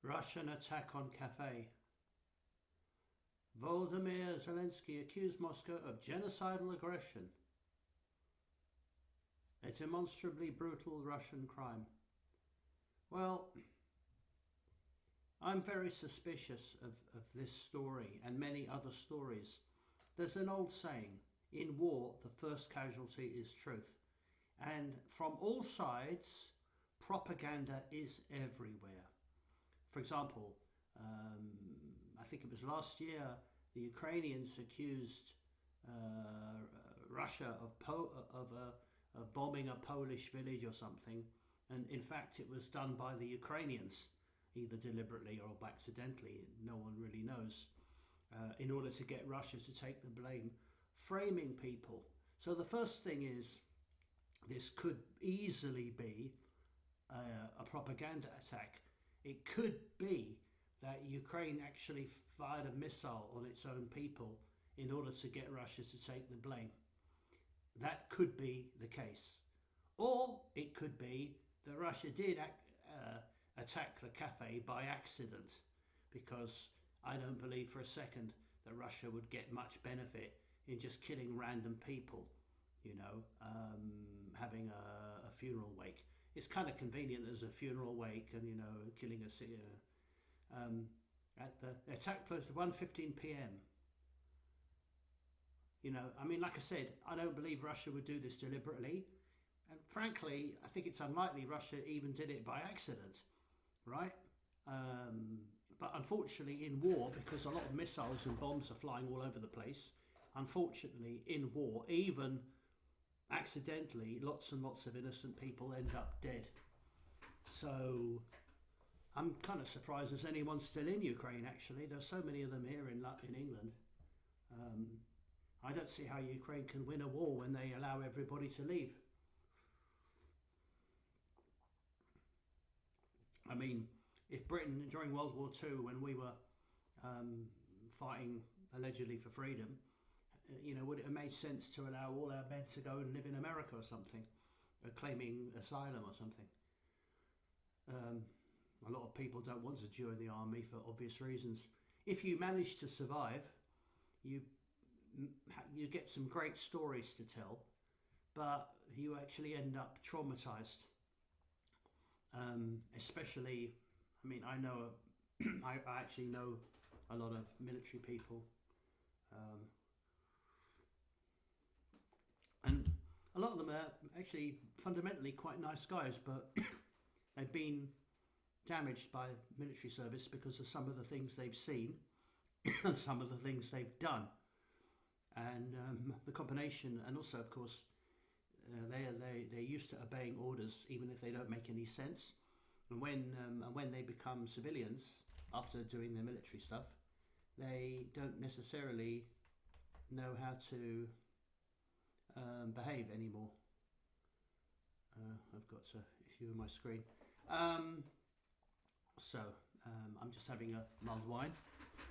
Russian attack on cafe. Volodymyr Zelensky accused Moscow of genocidal aggression. A demonstrably brutal Russian crime. Well, I'm very suspicious of this story and many other stories. There's an old saying, in war, the first casualty is truth. And from all sides, propaganda is everywhere. For example, I think it was last year, the Ukrainians accused Russia of bombing a Polish village or something, and in fact it was done by the Ukrainians, either deliberately or accidentally, no one really knows, in order to get Russia to take the blame, framing people. So the first thing is, this could easily be a propaganda attack. It could be that Ukraine actually fired a missile on its own people in order to get Russia to take the blame. That could be the case. Or it could be that Russia did attack the cafe by accident, because I don't believe for a second that Russia would get much benefit in just killing random people, having a funeral wake. It's kind of convenient there's a funeral wake and, killing at the attack close to 1:15 p.m. Like I said, I don't believe Russia would do this deliberately. And frankly, I think it's unlikely Russia even did it by accident, right? But unfortunately in war, because a lot of missiles and bombs are flying all over the place, unfortunately in war, even accidentally, lots and lots of innocent people end up dead. So I'm kind of surprised there's anyone still in Ukraine, actually. There's so many of them here in England. I don't see how Ukraine can win a war when they allow everybody to leave. I mean, if Britain, during World War II, when we were fighting allegedly for freedom, would it have made sense to allow all our men to go and live in America or something, claiming asylum or something? A lot of people don't want to join the army for obvious reasons. If you manage to survive, you get some great stories to tell, but you actually end up traumatized. Especially, I know, I actually know a lot of military people, and a lot of them are actually fundamentally quite nice guys, but they've been damaged by military service because of some of the things they've seen and some of the things they've done, and the combination, and also of course they're used to obeying orders even if they don't make any sense, and when they become civilians after doing their military stuff, they don't necessarily know how to behave anymore. I've got an issue with my screen. So I'm just having a mulled wine.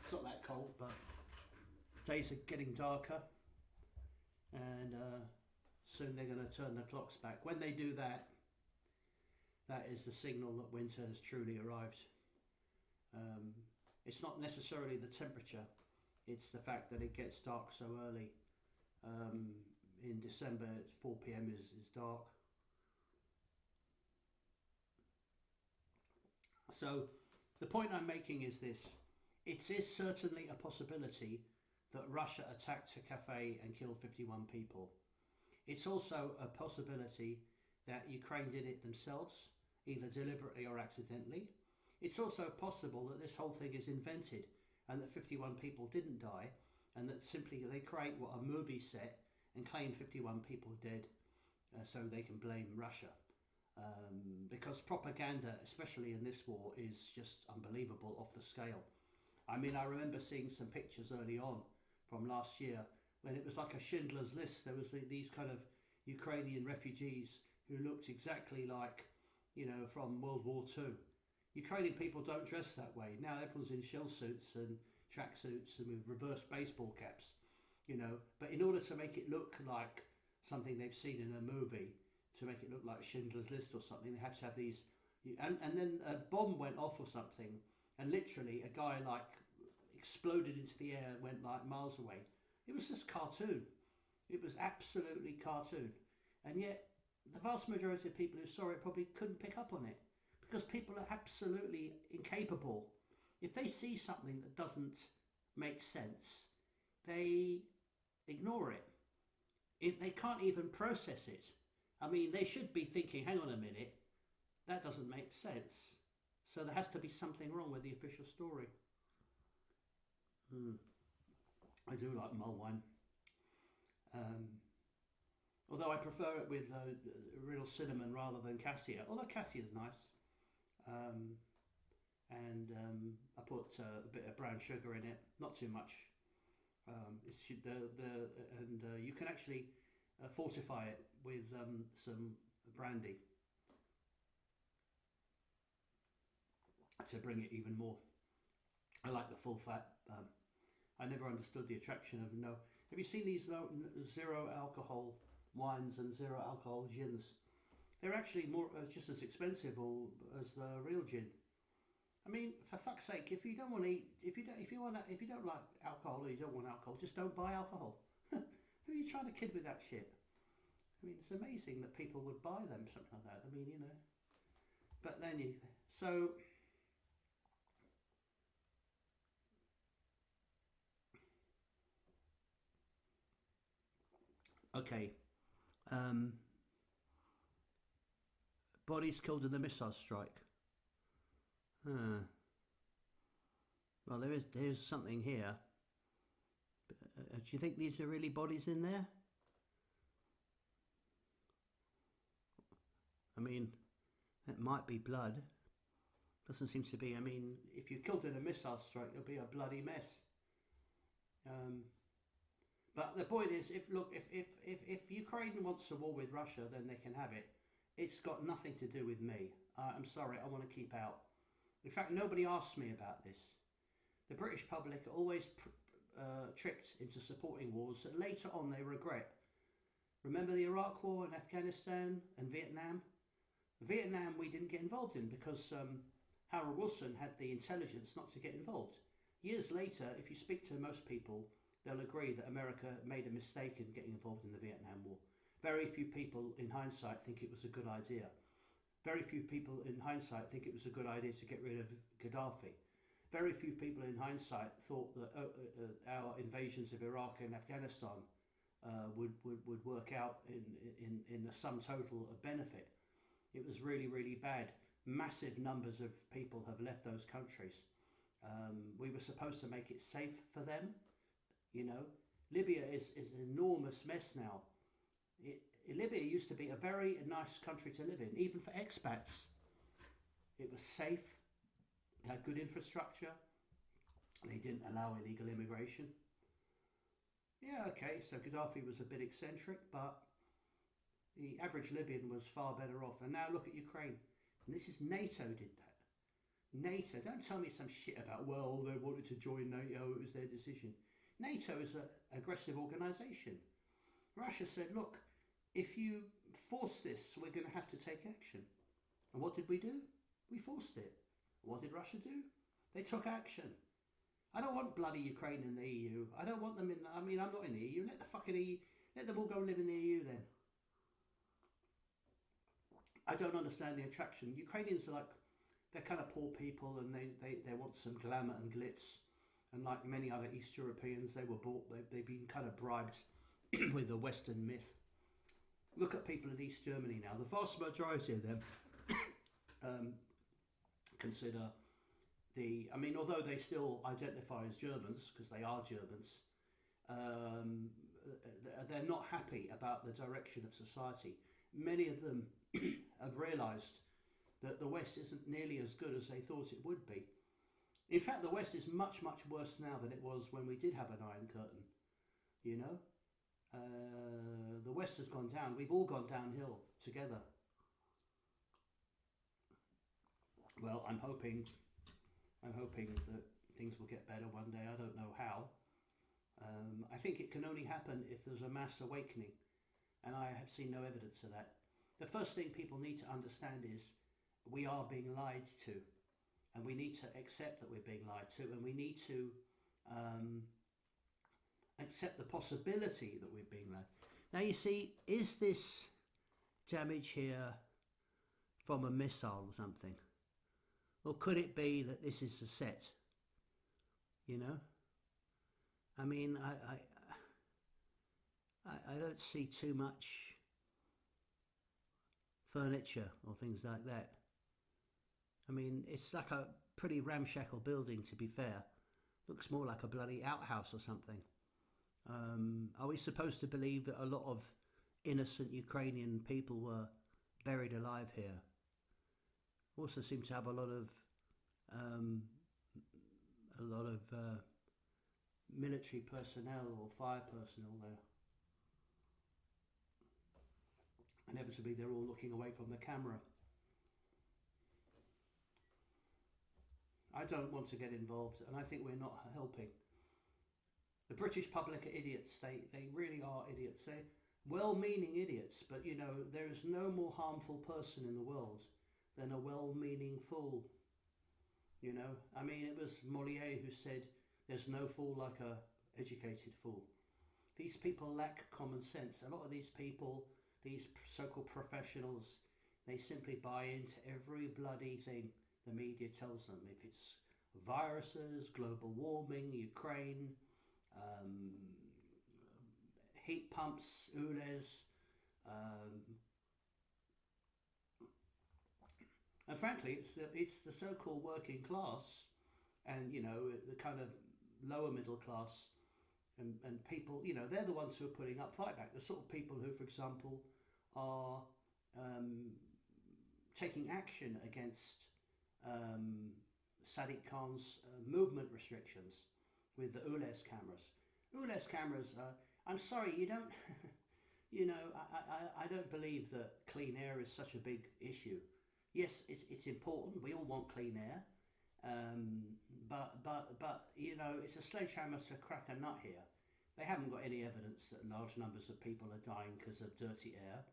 It's not that cold, but days are getting darker, and soon they're going to turn the clocks back. When they do that, that is the signal that winter has truly arrived. It's not necessarily the temperature, it's the fact that it gets dark so early. In December, it's 4 p.m. is dark. So the point I'm making is this: it is certainly a possibility that Russia attacked a cafe and killed 51 people. It's also a possibility that Ukraine did it themselves, either deliberately or accidentally. It's also possible that this whole thing is invented and that 51 people didn't die, and that simply they create a movie set and claim 51 people dead, so they can blame Russia. Because propaganda, especially in this war, is just unbelievable off the scale. I remember seeing some pictures early on from last year when it was like a Schindler's List. There was these kind of Ukrainian refugees who looked exactly like, from World War II. Ukrainian people don't dress that way. Now everyone's in shell suits and tracksuits and with reverse baseball caps, But in order to make it look like something they've seen in a movie, to make it look like Schindler's List or something, they have to have these. And then a bomb went off or something, and literally a guy like exploded into the air and went like miles away. It was just cartoon. It was absolutely cartoon. And yet the vast majority of people who saw it probably couldn't pick up on it, because people are absolutely incapable. If they see something that doesn't make sense, they ignore it. If they can't even process it. I mean, they should be thinking, hang on a minute, that doesn't make sense. So there has to be something wrong with the official story. I do like mull wine. Although I prefer it with real cinnamon rather than cassia. Although cassia is nice. And I put a bit of brown sugar in it, not too much. You can actually fortify it with some brandy to bring it even more. I like the full fat. I never understood the attraction of no. Have you seen these zero alcohol wines and zero alcohol gins? They're actually more just as expensive as the real gin. I mean, for fuck's sake, if you don't want to eat, if you don't like alcohol or you don't want alcohol, just don't buy alcohol. Who are you trying to kid with that shit? I mean, it's amazing that people would buy them, something like that. I mean, you know. But then okay. Bodies killed in the missile strike. Well, there's something here. Do you think these are really bodies in there? I mean, that might be blood. Doesn't seem to be. I mean, if you're killed in a missile strike, it'll be a bloody mess. But the point is, if Ukraine wants a war with Russia, then they can have it. It's got nothing to do with me. I'm sorry, I want to keep out. In fact, nobody asked me about this. The British public are always tricked into supporting wars that later on they regret. Remember the Iraq War and Afghanistan and Vietnam? Vietnam we didn't get involved in because Harold Wilson had the intelligence not to get involved. Years later, if you speak to most people, they'll agree that America made a mistake in getting involved in the Vietnam War. Very few people in hindsight think it was a good idea. Very few people in hindsight think it was a good idea to get rid of Gaddafi. Very few people in hindsight thought that our invasions of Iraq and Afghanistan would work out in the sum total of benefit. It was really, really bad. Massive numbers of people have left those countries. We were supposed to make it safe for them. You know, Libya is an enormous mess now. Libya used to be a very nice country to live in, even for expats. It was safe, it had good infrastructure, they didn't allow illegal immigration. Yeah, okay, so Gaddafi was a bit eccentric, but the average Libyan was far better off. And now look at Ukraine. And this is NATO did that. NATO, don't tell me some shit about, well, they wanted to join NATO, it was their decision. NATO is an aggressive organisation. Russia said, look, if you force this, we're going to have to take action. And what did we do? We forced it. What did Russia do? They took action. I don't want bloody Ukraine in the EU. I don't want them in, I mean, I'm not in the EU. Let the fucking EU, let them all go and live in the EU then. I don't understand the attraction. Ukrainians are like, they're kind of poor people and they want some glamour and glitz. And like many other East Europeans, they've been kind of bribed with the Western myth. Look at people in East Germany now. The vast majority of them consider although they still identify as Germans, because they are Germans, they're not happy about the direction of society. Many of them have realised that the West isn't nearly as good as they thought it would be. In fact, the West is much, much worse now than it was when we did have an Iron Curtain. You know? The West has gone down. We've all gone downhill together. Well, I'm hoping that things will get better one day. I don't know how. I think it can only happen if there's a mass awakening. And I have seen no evidence of that. The first thing people need to understand is we are being lied to. and we need to accept that we're being lied to, and we need to um, accept the possibility that we're being lied. Now, you see, is this damage here from a missile or something? Or could it be that this is a set? You know? I mean, I don't see too much furniture or things like that. I mean, it's like a pretty ramshackle building, to be fair. Looks more like a bloody outhouse or something. Are we supposed to believe that a lot of innocent Ukrainian people were buried alive here? Also seem to have a lot of military personnel or fire personnel there. Inevitably, they're all looking away from the camera. I don't want to get involved, and I think we're not helping. The British public are idiots. They really are idiots. They're well-meaning idiots, but you know, there is no more harmful person in the world than a well-meaning fool. You know, I mean, it was Molière who said, "There's no fool like a educated fool." These people lack common sense. A lot of these people, these so-called professionals, they simply buy into every bloody thing the media tells them. If it's viruses, global warming, Ukraine, heat pumps, ULEZ, and frankly, it's the so-called working class, and you know, the kind of lower middle class, and people, you know, they're the ones who are putting up fight back. The sort of people who, for example, are taking action against Sadiq Khan's movement restrictions with the ULEZ cameras. ULEZ cameras, I'm sorry, you don't, you know, I don't believe that clean air is such a big issue. Yes, it's important. We all want clean air, but you know, it's a sledgehammer to crack a nut here. They haven't got any evidence that large numbers of people are dying because of dirty air.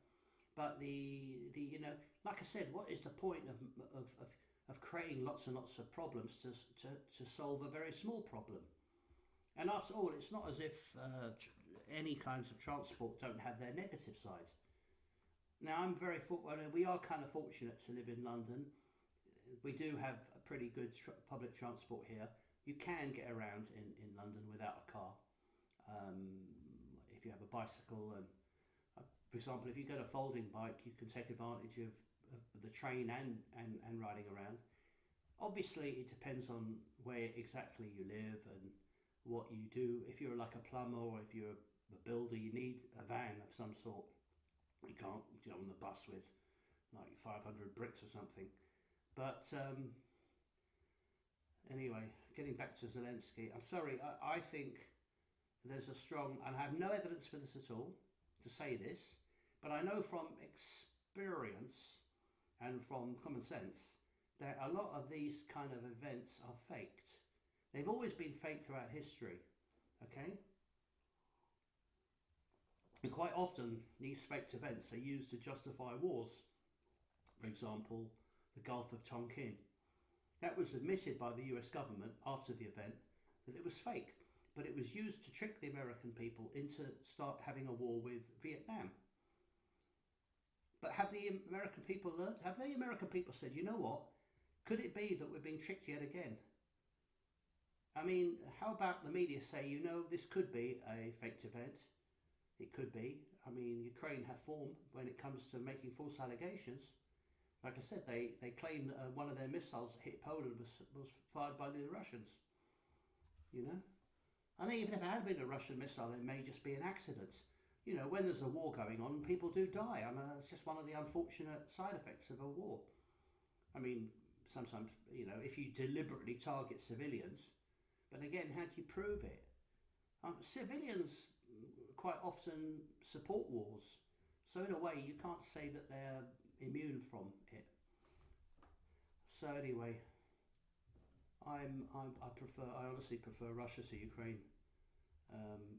But the you know, like I said, what is the point of creating lots and lots of problems to solve a very small problem? And after all, it's not as if any kinds of transport don't have their negative sides. Now, we are kind of fortunate to live in London. We do have a pretty good public transport here. You can get around in London without a car. If you have a bicycle, and for example, if you get a folding bike, you can take advantage of the train and riding around. Obviously, it depends on where exactly you live and what you do. If you're like a plumber or if you're a builder, you need a van of some sort. You can't get on the bus with like 500 bricks or something. But anyway, getting back to Zelensky, I'm sorry, I think there's a strong, and I have no evidence for this at all to say this, but I know from experience and from common sense that a lot of these kind of events are faked. They've always been faked throughout history, okay? And quite often, these faked events are used to justify wars. For example, the Gulf of Tonkin. That was admitted by the US government after the event that it was fake, but it was used to trick the American people into start having a war with Vietnam. But have the American people learned? Have the American people said, you know what? Could it be that we're being tricked yet again? I mean, how about the media say, you know, this could be a faked event? It could be. I mean, Ukraine have form when it comes to making false allegations. Like I said, they claim that one of their missiles hit Poland was fired by the Russians. You know? And even if it had been a Russian missile, it may just be an accident. You know, when there's a war going on, people do die. I mean, it's just one of the unfortunate side effects of a war. I mean, sometimes, you know, if you deliberately target civilians, but again, how do you prove it? Civilians quite often support wars, so in a way you can't say that they're immune from it. So anyway, I honestly prefer Russia to Ukraine.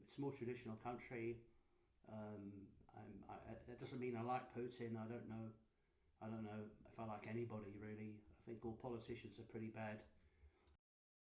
It's a more traditional country. That doesn't mean I like Putin. I don't know if I like anybody really. think all politicians are pretty bad.